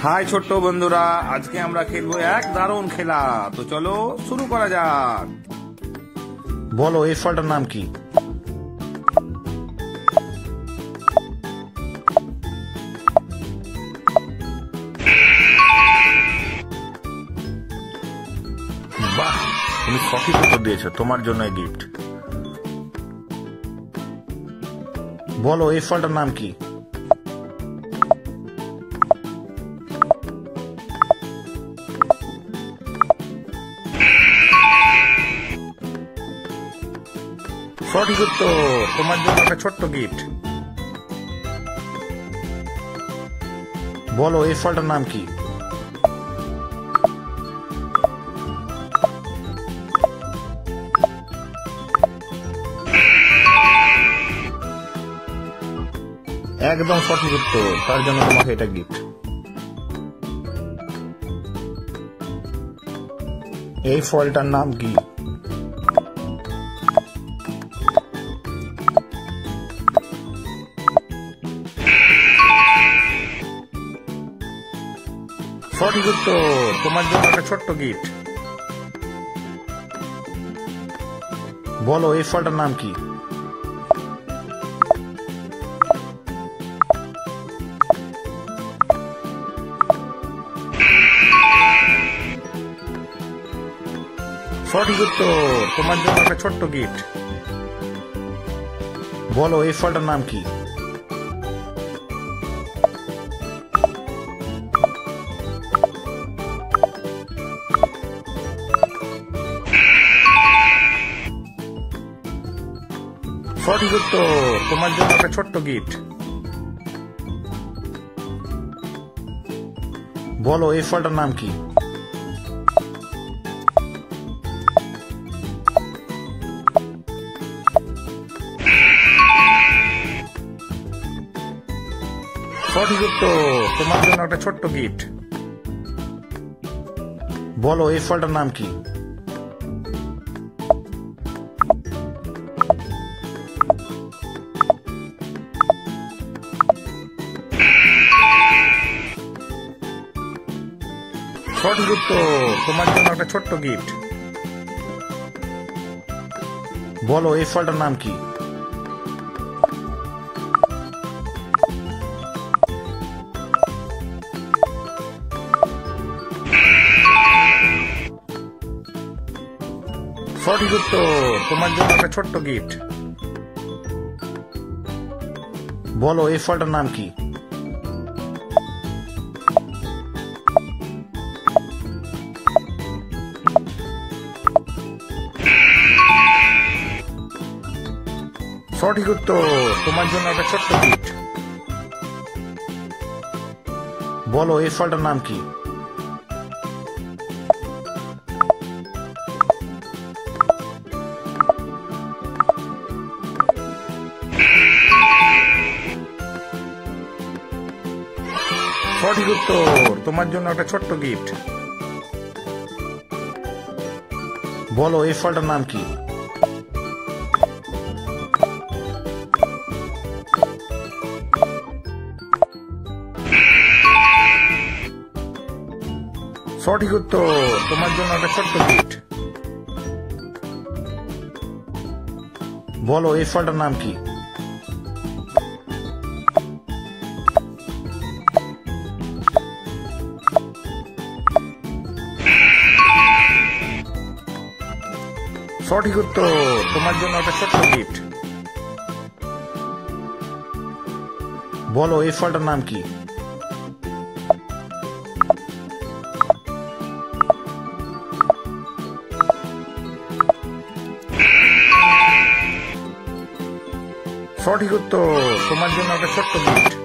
High ছোট্ট বন্ধুরা, আজকে আমরা খেলবো এক দারুণ খেলা। তো চলো শুরু করা যাক। বলো এই ফলটার নাম কি? বাহ, তুমি সঠিক উত্তর দিয়েছো, তোমার জন্য গিফট। বলো এই ফলটার নাম কি? সঠিক উত্তর, তোমার জন্য একটা ছোট্ট গিফট। বলো এই ফলটার নাম কি? একদম সঠিক উত্তর, তার জন্য তোমাকে এটা গিফট। এই ফলটার নাম কি? সঠিক উত্তর, তোমার জন্য একটা ছোট্ট গিফট। বলো এই ফলটার নাম কি? সঠিক উত্তর, তোমার জন্য একটা ছোট্ট গিফট। বলো এই ফলটার নাম কি? সঠিক উত্তর, তোমার জন্য একটা ছোট্ট গিফট। বলো এই ফলটার নাম কি? সঠিক উত্তর, তোমার জন্য একটা ছোট্ট গিফট। বলো এই ফলটার নাম কি? সঠিক উত্তর, তোমার জন্য একটা ছোট্ট গিফট। বলো এই ফলটার নাম কি? সঠিক উত্তর, তোমার জন্য একটা ছোট্ট গিফট। বলো এই ফলটার নাম কি? সঠিক উত্তর, তোমার জন্য একটা ছোট্ট গিফট। বলো এই ফলটার নাম কি? সঠিক উত্তর, তোমার জন্য একটা ছোট্ট গিফট। বলো এই ফলটার নাম কি? সঠিক উত্তর, তোমার জন্য একটা ছোট্ট গিফট। বলো এই ফলটার নাম কি? সঠিক উত্তর, তোমার জন্য একটা ছোট্ট গিফট। বলো এই ফলটার নাম কি? সঠিক উত্তর, তোমার জন্য একটা ছোট্ট গিফট।